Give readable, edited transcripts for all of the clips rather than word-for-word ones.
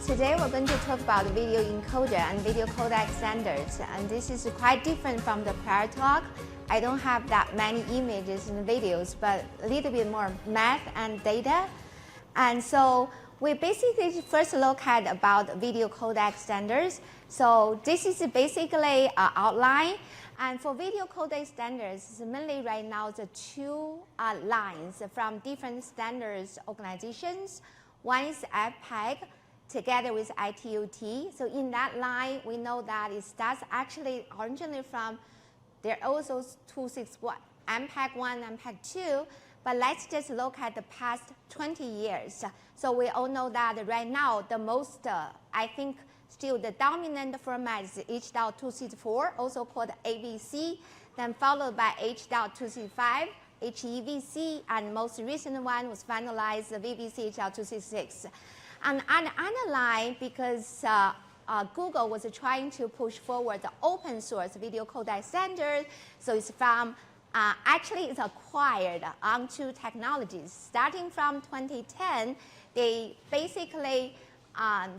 Today we're going to talk about video encoder and video codec standards, and this is quite different from the prior talk. I don't have that many images and videos, but a little bit more math and data. And so we basically first look at about video codec standards. So this is basically an outline. And for video codec standards, mainly right now the two lines from different standards organizations. One is APEC together with ITUT. So in that line, we know that it starts actually originally from, there are also 261, APEC 1, APEC 2, but let's just look at the past 20 years. So we all know that right now, the most, I think, still the dominant format is H.264, also called AVC, then followed by H.265, HEVC, and most recent one was finalized, the VVC H.266. And on the other line, because Google was trying to push forward the open source video codec standard, so it's from, actually it's acquired onto technologies. Starting from 2010, they basically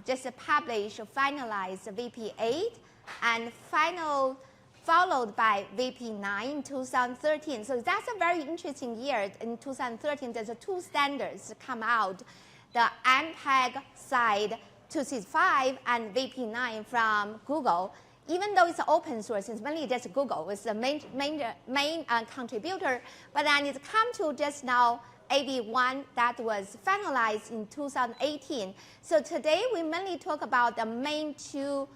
just published, finalized VP8, and followed by VP9 in 2013. So that's a very interesting year. In 2013, there's two standards come out. The APEC side 265 and VP9 from Google. Even though it's open source, it's mainly just Google was the main contributor, but then it's come to just now AV1 that was finalized in 2018. So today we mainly talk about the main two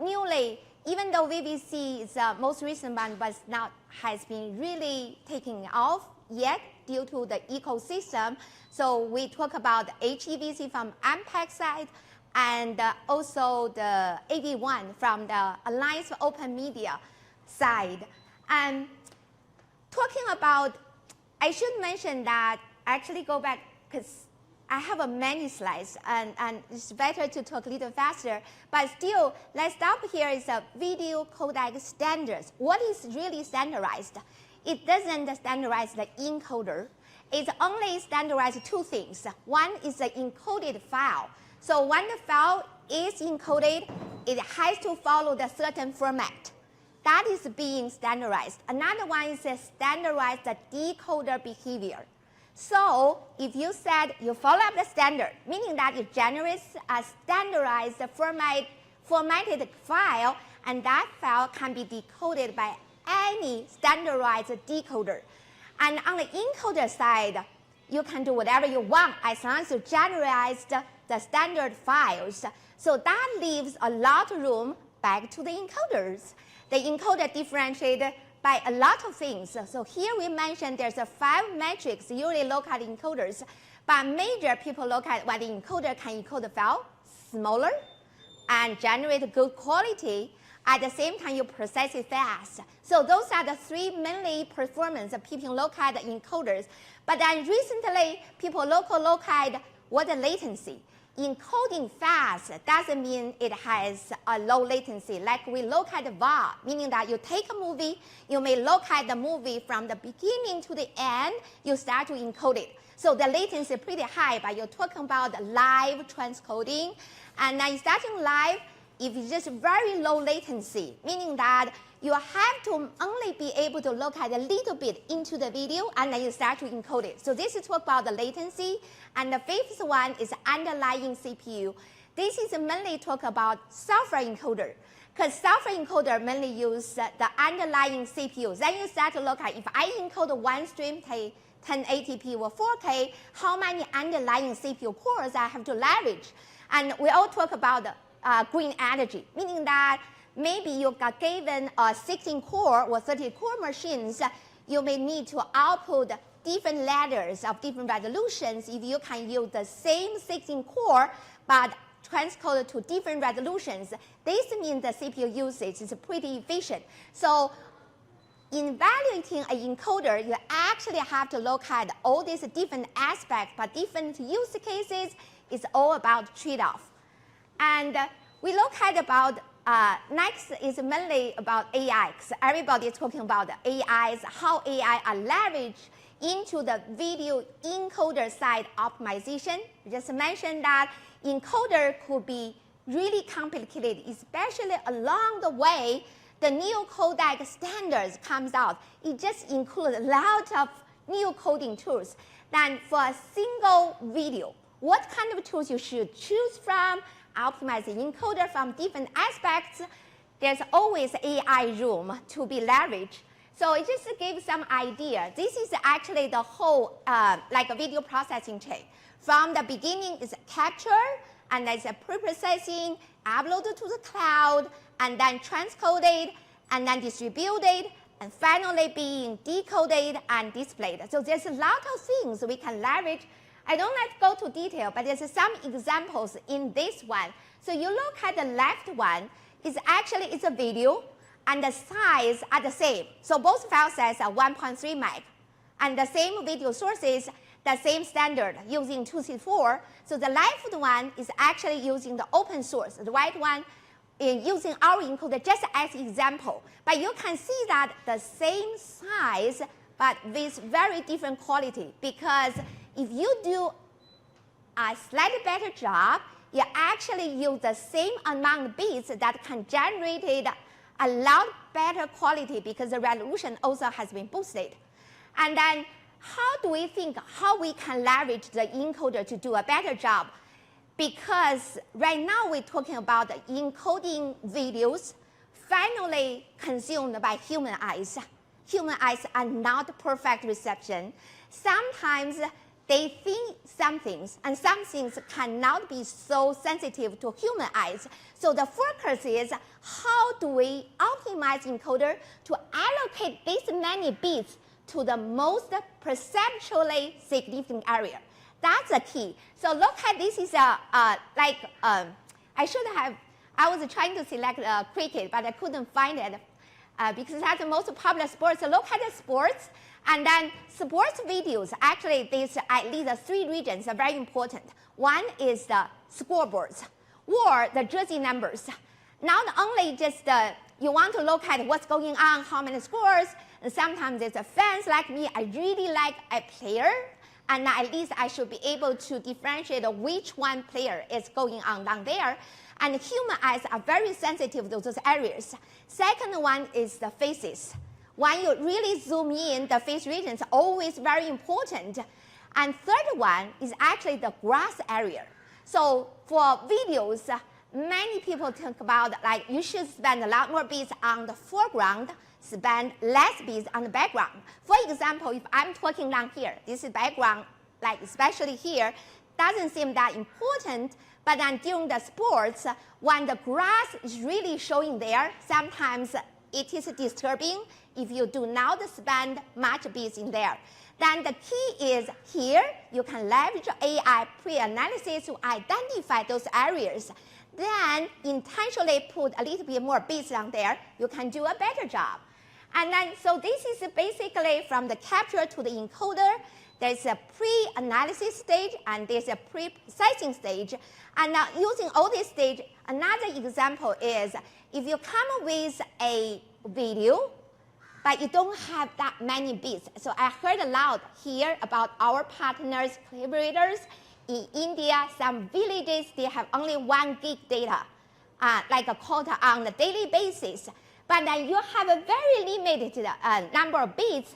newly, even though VVC is the most recent one, but now has been really taking off yet due to the ecosystem. So we talk about HEVC from APEC side and also the AV1 from the Alliance for Open Media side. And talking about, I should mention that, actually go back because I have many slides and it's better to talk a little faster, but still, let's stop here is a video codec standards. What is really standardized? It doesn't standardize the encoder. It only standardizes two things. One is the encoded file. So when the file is encoded, it has to follow the certain format. That is being standardized. Another one is a standardized decoder behavior. So if you said you follow up the standard, meaning that it generates a standardized formatted file, and that file can be decoded by any standardized decoder. And on the encoder side, you can do whatever you want as long as you generate the standard files. So that leaves a lot of room back to the encoders. The encoder differentiated by a lot of things. So here we mentioned there's 5 metrics usually look at encoders, but major people look at what the encoder can encode the file smaller and generate good quality. At the same time, you process it fast. So those are the 3 mainly performance that people look at the encoders. But then recently, people look at what the latency. Encoding fast doesn't mean it has a low latency. Like we look at the VAR, meaning that you take a movie, you may look at the movie from the beginning to the end, you start to encode it. So the latency is pretty high, but you're talking about live transcoding. And then starting live, if it's just very low latency, meaning that you have to only be able to look at a little bit into the video and then you start to encode it. So this is talk about the latency. And the 5th one is underlying CPU. This is mainly talk about software encoder, because software encoder mainly use the underlying CPU. Then you start to look at, if I encode one stream, 1080p or 4K, how many underlying CPU cores I have to leverage. And we all talk about green energy, meaning that maybe you got given a 16-core or 30-core machines, you may need to output different ladders of different resolutions if you can use the same 16-core but transcode to different resolutions. This means the CPU usage is pretty efficient. So in evaluating an encoder, you actually have to look at all these different aspects, but different use cases. It's all about trade-off. And we look at about, next is mainly about AI, because everybody is talking about AIs, how AI are leveraged into the video encoder side optimization. I just mentioned that encoder could be really complicated, especially along the way the new codec standards comes out. It just includes a lot of new coding tools. Then for a single video, what kind of tools you should choose from, optimize the encoder from different aspects, there's always AI room to be leveraged. So it just gives some idea. This is actually the whole like a video processing chain. From the beginning is capture, and there's a pre-processing, uploaded to the cloud, and then transcoded, and then distributed, and finally being decoded and displayed. So there's a lot of things we can leverage. I don't like to go to detail, but there's some examples in this one. So you look at the left one, it's a video, and the size are the same. So both file sizes are 1.3 meg, and the same video sources, the same standard using 264. So the left one is actually using the open source. The right one is using our encoder just as example. But you can see that the same size, but with very different quality. Because if you do a slightly better job, you actually use the same amount of bits that can generate a lot better quality because the resolution also has been boosted. And then how do we think how we can leverage the encoder to do a better job? Because right now we're talking about encoding videos finally consumed by human eyes. Human eyes are not perfect reception. Sometimes they think some things, and some things cannot be so sensitive to human eyes. So the focus is how do we optimize encoder to allocate this many bits to the most perceptually significant area. That's the key. So look at this is I was trying to select cricket, but I couldn't find it because that's the most popular sport. So look at the sports, and then sports videos. Actually, these at least 3 regions are very important. One is the scoreboards or the jersey numbers. Not only just you want to look at what's going on, how many scores, and sometimes there's fans like me, I really like a player, and at least I should be able to differentiate which one player is going on down there. And human eyes are very sensitive to those areas. Second one is the faces. When you really zoom in, the face region is always very important. And third one is actually the grass area. So for videos, many people think about like you should spend a lot more bits on the foreground, spend less bits on the background. For example, if I'm talking down here, this is background, like especially here, doesn't seem that important, but then during the sports, when the grass is really showing there, sometimes it is disturbing if you do not spend much bits in there. Then the key is here, you can leverage AI pre-analysis to identify those areas. Then intentionally put a little bit more bits on there, you can do a better job. And then, so this is basically from the capture to the encoder. There's a pre-analysis stage and there's a pre-processing stage. And now using all these stages, another example is if you come with a video, but you don't have that many bits. So I heard a lot here about our partners, collaborators in India, some villages, they have only 1 gig data, like a quota on a daily basis. But then you have a very limited number of bits.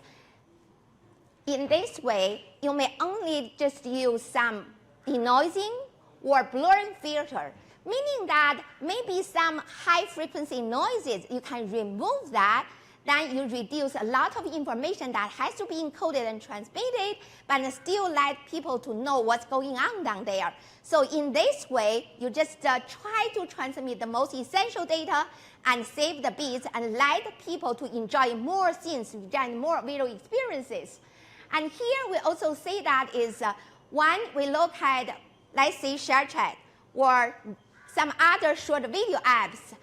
In this way, you may only just use some denoising or blurring filter, meaning that maybe some high frequency noises, you can remove that, then you reduce a lot of information that has to be encoded and transmitted, but still let people to know what's going on down there. So in this way, you just try to transmit the most essential data and save the bits and let people to enjoy more scenes and more video experiences. And here we also see that is when we look at, let's say, ShareChat or some other short video apps,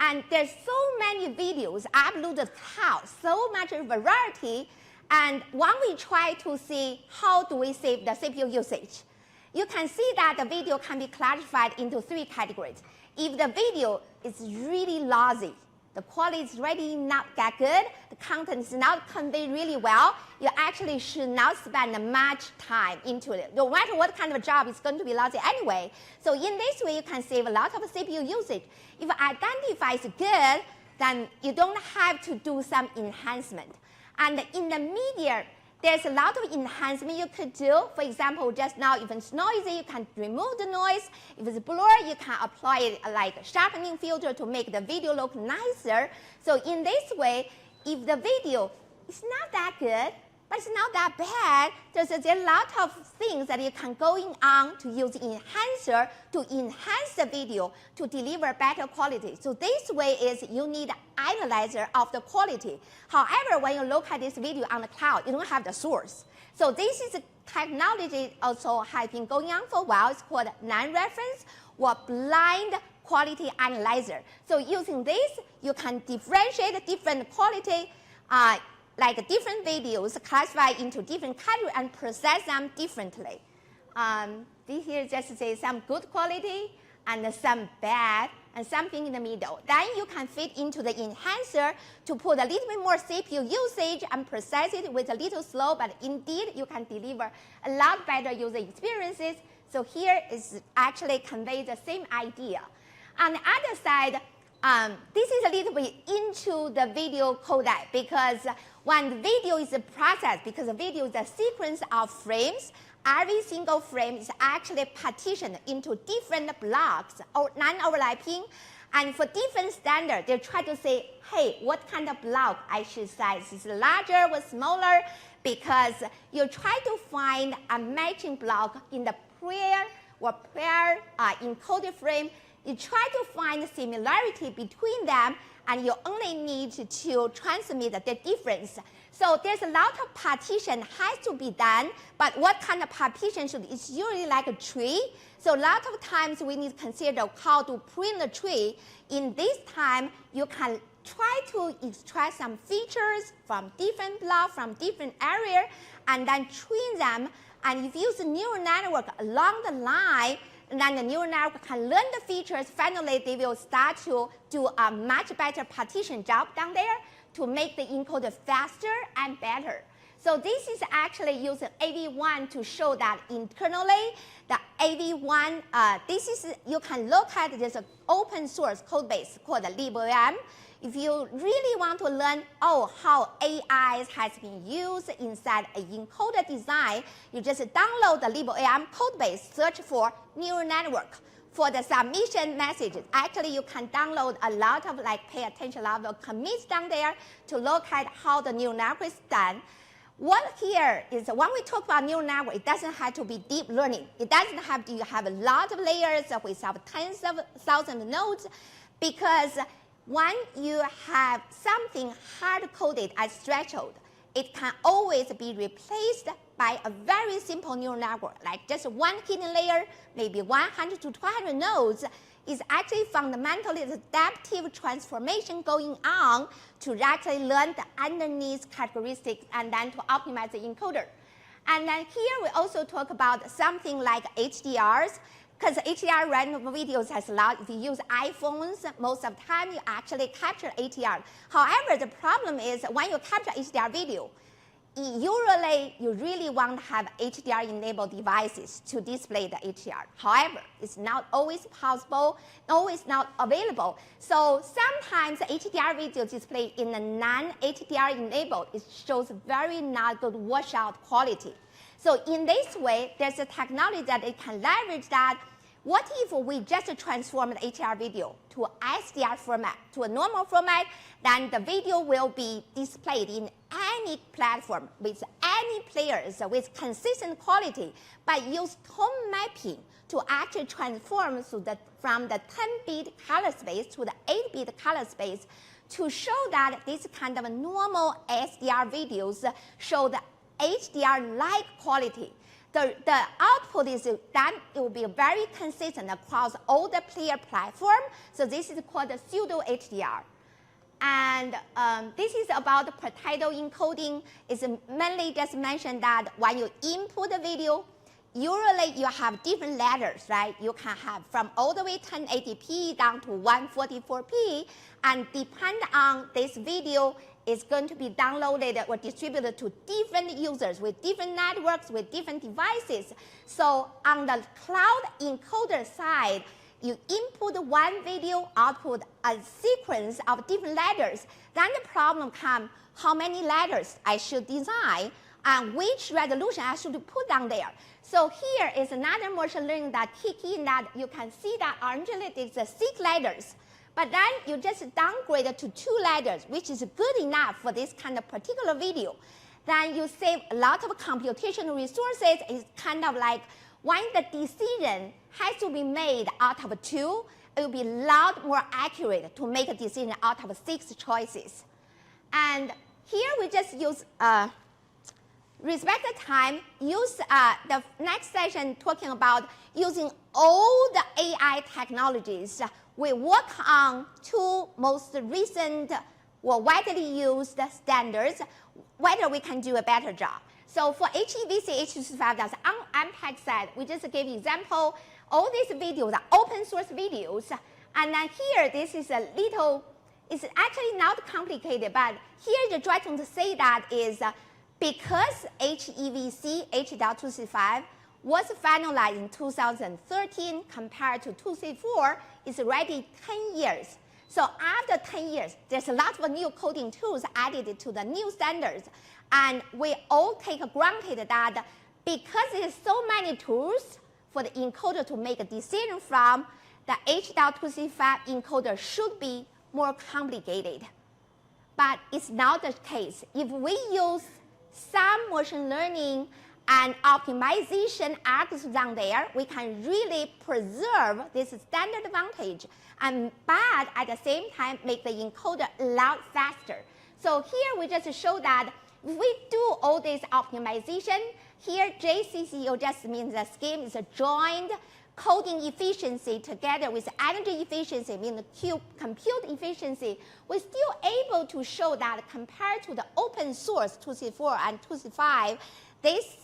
and there's so many videos uploaded cloud, so much variety, and when we try to see how do we save the CPU usage, you can see that the video can be classified into 3 categories. If the video is really lousy, the quality is really not that good, the content is not conveyed really well, you actually should not spend much time into it. No matter what kind of job, it's going to be lousy anyway. So in this way, you can save a lot of CPU usage. If identify is good, then you don't have to do some enhancement. And in the media, there's a lot of enhancement you could do. For example, just now, if it's noisy, you can remove the noise. If it's blurry, you can apply it like a sharpening filter to make the video look nicer. So in this way, if the video is not that good, but it's not that bad, there's a lot of things that you can go on to use enhancer to enhance the video to deliver better quality. So this way is you need an analyzer of the quality. However, when you look at this video on the cloud, you don't have the source. So this is a technology also has been going on for a while. It's called non-reference or blind quality analyzer. So using this, you can differentiate different quality like different videos classified into different categories and process them differently. This here just say some good quality and some bad and something in the middle. Then you can fit into the enhancer to put a little bit more CPU usage and process it with a little slow, but indeed you can deliver a lot better user experiences. So here is actually convey the same idea. On the other side, this is a little bit into the video codec because when the video is processed, because the video is a sequence of frames, every single frame is actually partitioned into different blocks or non-overlapping. And for different standards, they try to say, hey, what kind of block I should size? Is it larger or smaller? Because you try to find a matching block in the prior encoded frame. You try to find similarity between them, and you only need to transmit the difference. So there's a lot of partition has to be done, but what kind of partition should, it's usually like a tree. So a lot of times we need to consider how to prune the tree. In this time, you can try to extract some features from different blocks, from different areas, and then train them. And if you use a neural network along the line, and then the neural network can learn the features. Finally, they will start to do a much better partition job down there to make the encoder faster and better. So this is actually using AV1 to show that internally, the AV1, you can look at this open source code base called the LibOM. If you really want to learn how AI has been used inside an encoder design, you just download the LibOM code base, search for neural network. For the submission messages, actually you can download a lot of pay attention level commits down there to look at how the neural network is done. What here is when we talk about neural network, it doesn't have to be deep learning. It doesn't have to have a lot of layers with tens of thousands of nodes, because when you have something hard-coded as threshold, it can always be replaced by a very simple neural network, like just one hidden layer, maybe 100 to 200 nodes, is actually fundamentally the adaptive transformation going on to actually learn the underneath characteristics and then to optimize the encoder. And then here we also talk about something like HDRs, because HDR random videos has a lot. If you use iPhones, most of the time you actually capture HDR. However, the problem is when you capture HDR video, usually you really want to have HDR-enabled devices to display the HDR. However, it's not always possible, always not available. So sometimes the HDR video display in a non-HDR-enabled, it shows very not good washout quality. So in this way, there's a technology that it can leverage that. What if we just transform the HDR video to SDR format, to a normal format, then the video will be displayed in any platform with any players with consistent quality, but use tone mapping to actually transform from the 10-bit color space to the 8-bit color space to show that this kind of normal SDR videos show the HDR-like quality. The output is that it will be very consistent across all the player platform. So this is called the Pseudo HDR. And this is about the Per-Title Encoding. It's mainly just mentioned that when you input the video, usually you have different ladders, right? You can have from all the way 1080p down to 144p, and depend on this video is going to be downloaded or distributed to different users with different networks, with different devices. So on the cloud encoder side, you input one video, output a sequence of different ladders. Then the problem comes, how many ladders I should design and which resolution I should put down there. So here is another machine learning that kick in that you can see that orange is 6 ladders. But then you just downgrade it to 2 ladders, which is good enough for this kind of particular video. Then you save a lot of computational resources. It's kind of like when the decision has to be made out of 2, it will be a lot more accurate to make a decision out of 6 choices. And here we just use respect the time, use the next session talking about using all the AI technologies. We work on 2 most recent or widely used standards, whether we can do a better job. So for HEVC, H265, that's on MPEG side, we just gave example. All these videos are open source videos. And then here, this is a little, it's actually not complicated, but here the trying to say that is because HEVC, H.265, was finalized in 2013 compared to 264, it's already 10 years. So after 10 years, there's a lot of new coding tools added to the new standards. And we all take granted that because there's so many tools for the encoder to make a decision from, the H.265 encoder should be more complicated. But it's not the case. If we use some machine learning and optimization algorithms down there, we can really preserve this standard advantage, but at the same time make the encoder a lot faster. So here we just show that if we do all this optimization, here JCCO just means the scheme is a joined coding efficiency together with energy efficiency, meaning compute efficiency. We're still able to show that compared to the open source 264 and 265, this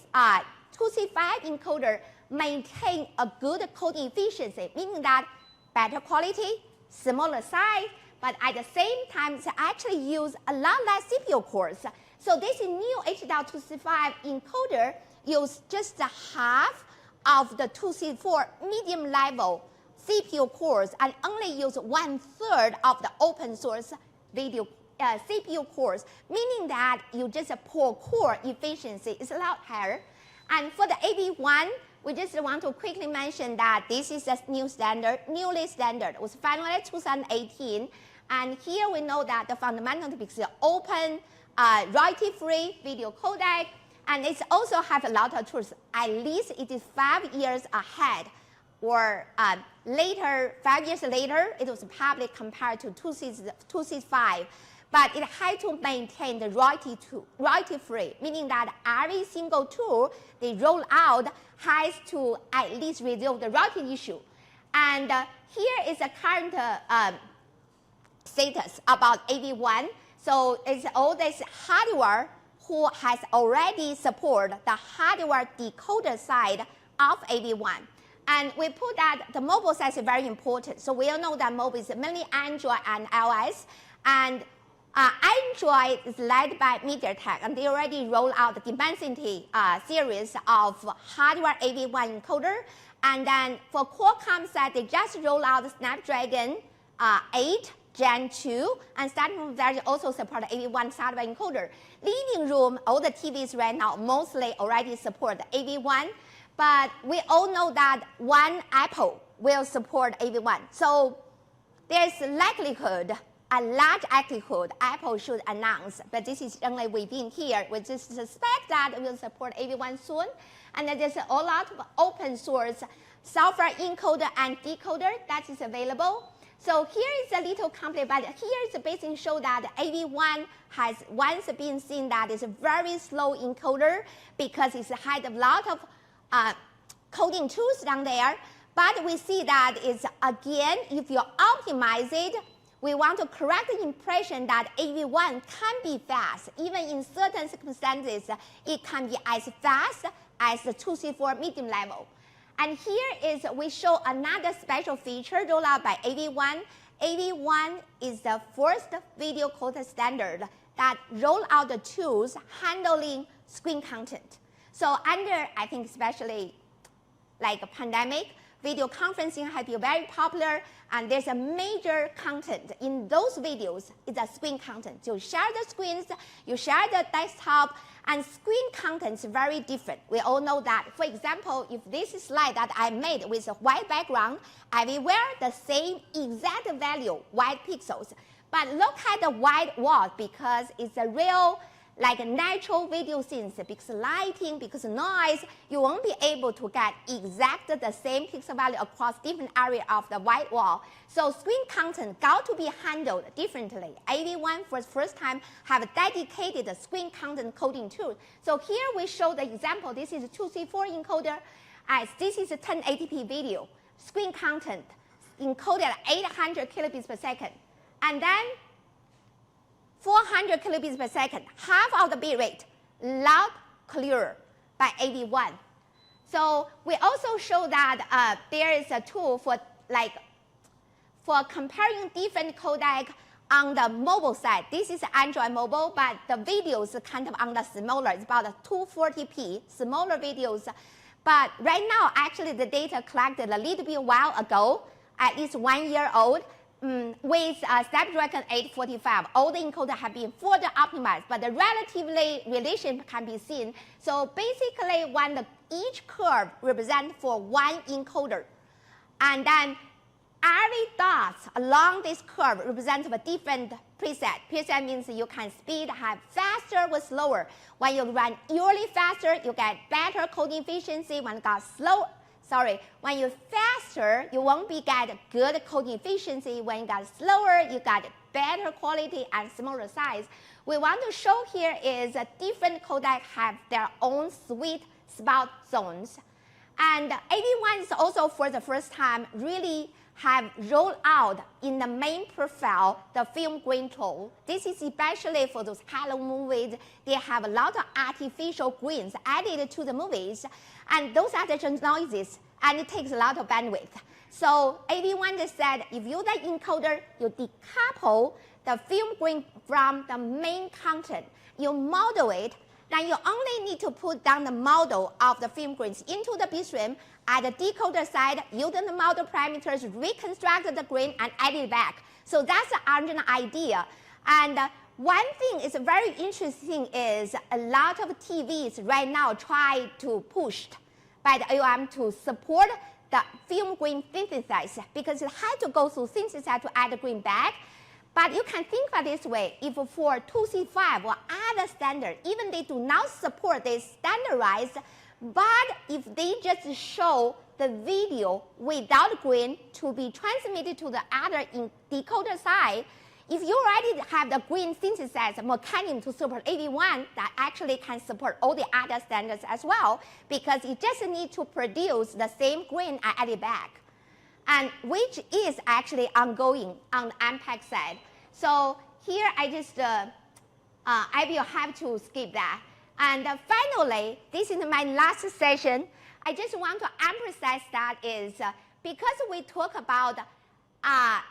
265 encoder maintain a good coding efficiency, meaning that better quality, smaller size, but at the same time, it actually use a lot less CPU cores. So this new H.265 encoder use just half of the 264 medium level CPU cores and only use 1/3 of the open source video CPU cores, meaning that you just per core efficiency is a lot higher. And for the AV1, we just want to quickly mention that this is a new standard, newly standard. It was finalized 2018. And here we know that the fundamental is open, royalty-free video codec, and it also has a lot of tools. At least it is 5 years ahead, or later, 5 years later, it was public compared to 265. But it had to maintain the royalty-free, meaning that every single tool they roll out has to at least resolve the royalty issue. And here is the current status about AV1. So it's all this hardware who has already supported the hardware decoder side of AV1. And we put that the mobile side is very important. So we all know that mobile is mainly Android and iOS. And Android is led by MediaTek, and they already rolled out the Dimensity series of hardware AV1 encoder. And then for Qualcomm side, they just rolled out the Snapdragon 8 Gen 2, and starting from there, they also support the AV1 hardware encoder. Living room, all the TVs right now mostly already support the AV1, but we all know that one Apple will support AV1. So there's likelihood, a large likelihood, Apple should announce, but this is only within here. We just suspect that it will support AV1 soon. And then there's a lot of open source software encoder and decoder that is available. So here is a little complicated, but here is basically show that AV1 has once been seen that it's a very slow encoder because it's had a lot of coding tools down there. But we see that it's, again, if you optimize it, we want to correct the impression that AV1 can be fast. Even in certain circumstances, it can be as fast as the 2C4 medium level. And here is we show another special feature rolled out by AV1. AV1 is the first video code standard that rolled out the tools handling screen content. So under, I think especially like a pandemic, video conferencing has been very popular, and there's a major content in those videos is a screen content. You share the screens, you share the desktop, and screen content is very different. We all know that. For example, if this slide that I made with a white background, everywhere the same exact value, white pixels. But look at the white wall because it's a real, like a natural video scenes, because lighting, because noise, you won't be able to get exactly the same pixel value across different areas of the white wall. So screen content got to be handled differently. AV1 for the first time have a dedicated screen content coding tool. So here we show the example. This is a 2C4 encoder. As this is a 1080p video. Screen content encoded at 800 kilobits per second. And then 400 kilobits per second, half of the bit rate, loud, clear by AV1. So we also show that there is a tool for comparing different codec on the mobile side. This is Android mobile, but the videos are kind of on the smaller. It's about 240p, smaller videos. But right now, actually, the data collected a little bit while ago, at least 1 year old, with Snapdragon 845, all the encoders have been further optimized, but the relatively relation can be seen. So basically, when each curve represents for one encoder, and then every dot along this curve represents a different preset. Preset means you can speed have faster or slower. When you run really faster, you get better coding efficiency. When it got slow, when you're faster, you won't get good coding efficiency. When you got slower, you got better quality and smaller size. We want to show here is different codecs have their own sweet spot zones. And AV1 is also for the first time really have rolled out in the main profile the film grain tool. This is especially for those Halloween movies. They have a lot of artificial grains added to the movies, and those are just noises, and it takes a lot of bandwidth. So AV1 just said, if you the encoder, you decouple the film grain from the main content. You model it, then you only need to put down the model of the film grains into the bitstream. At the decoder side, using the model parameters, reconstruct the grain and add it back. So that's the original idea. And one thing is very interesting is a lot of TVs right now try to push by the AOM to support the film grain synthesis because it had to go through synthesis to add the grain back. But you can think of it this way, if for 2C5 or other standard, even they do not support this standardized, but if they just show the video without grain to be transmitted to the other decoder side, if you already have the grain synthesis mechanism to support AV1, that actually can support all the other standards as well, because you just need to produce the same grain and add it back. And which is actually ongoing on the MPEG side. So here I just, I will have to skip that. And finally, this is my last session. I just want to emphasize that is because we talk about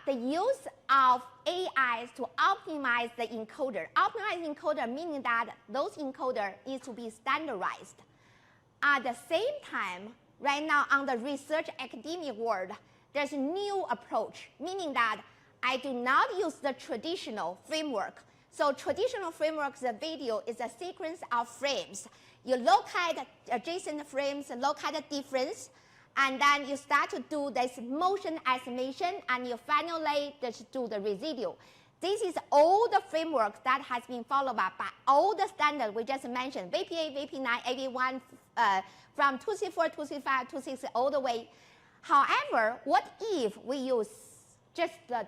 the use of AIs to optimize the encoder. Optimize encoder meaning that those encoder need to be standardized. At the same time, right now on the research academic world, there's a new approach, meaning that I do not use the traditional framework. So traditional framework, the video is a sequence of frames. You locate adjacent frames, locate the difference, and then you start to do this motion estimation, and you finally just do the residual. This is all the frameworks that has been followed by all the standards we just mentioned, VP8, VP9, AV1, from 2C4, 2C5, 2C6, all the way. However, what if we use just the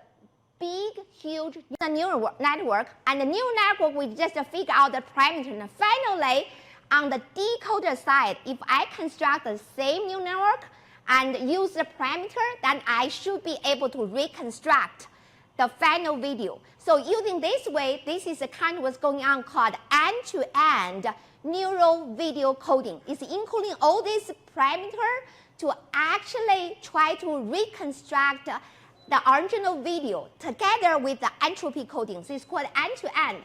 big, huge neural network, and the neural network we just figure out the parameter, and finally, on the decoder side, if I construct the same neural network and use the parameter, then I should be able to reconstruct the final video. So using this way, this is the kind of what's going on called end-to-end neural video coding. It's including all these parameters to actually try to reconstruct the original video together with the entropy coding. So it's called end-to-end.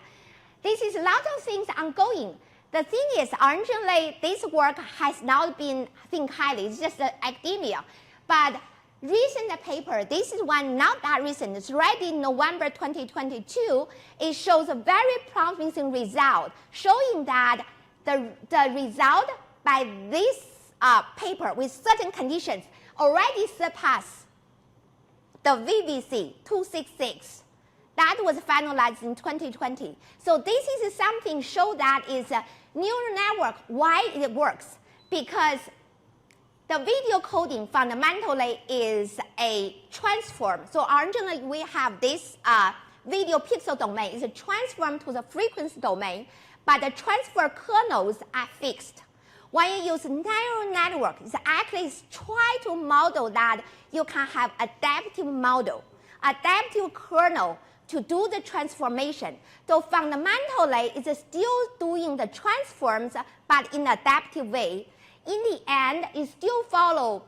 This is a lot of things ongoing. The thing is, originally, this work has not been think highly. It's just academia. But recent paper, this is one not that recent. It's already in November 2022. It shows a very promising result, showing that the result by this paper with certain conditions already surpass the VVC 266. That was finalized in 2020. So this is something show that is a neural network, why it works. Because the video coding fundamentally is a transform. So originally we have this video pixel domain is a transform to the frequency domain, but the transfer kernels are fixed. When you use neural network, it's actually try to model that you can have adaptive model, adaptive kernel to do the transformation. So fundamentally, it's still doing the transforms, but in an adaptive way. In the end, it still follow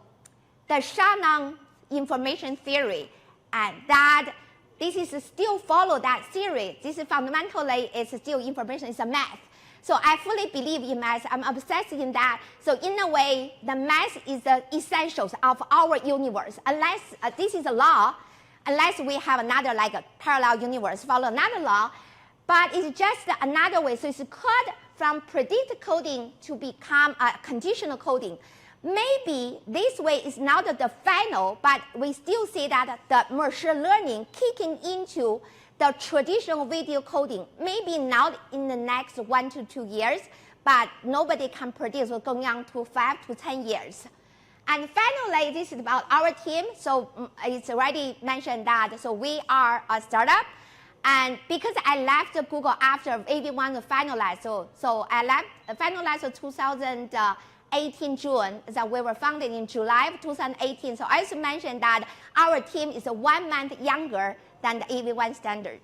the Shannon information theory, and that this is still follow that theory. This is fundamentally is still information, it's a math. So I fully believe in math. I'm obsessed in that. So in a way, the math is the essentials of our universe. Unless this is a law, unless we have another like a parallel universe, follow another law, but it's just another way. So it's cut from predict coding to become a conditional coding. Maybe this way is not the final, but we still see that the machine learning kicking into the traditional video coding, maybe not in the next 1 to 2 years, but nobody can predict what's going on to 5 to 10 years. And finally, this is about our team. So it's already mentioned that, so we are a startup. And because I left Google after AV1 finalized, so I left finalized in 2018 June, that we were founded in July of 2018. So I should mention that our team is 1 month younger than the AV1 standard.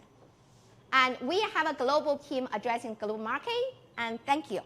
And we have a global team addressing global market, and thank you.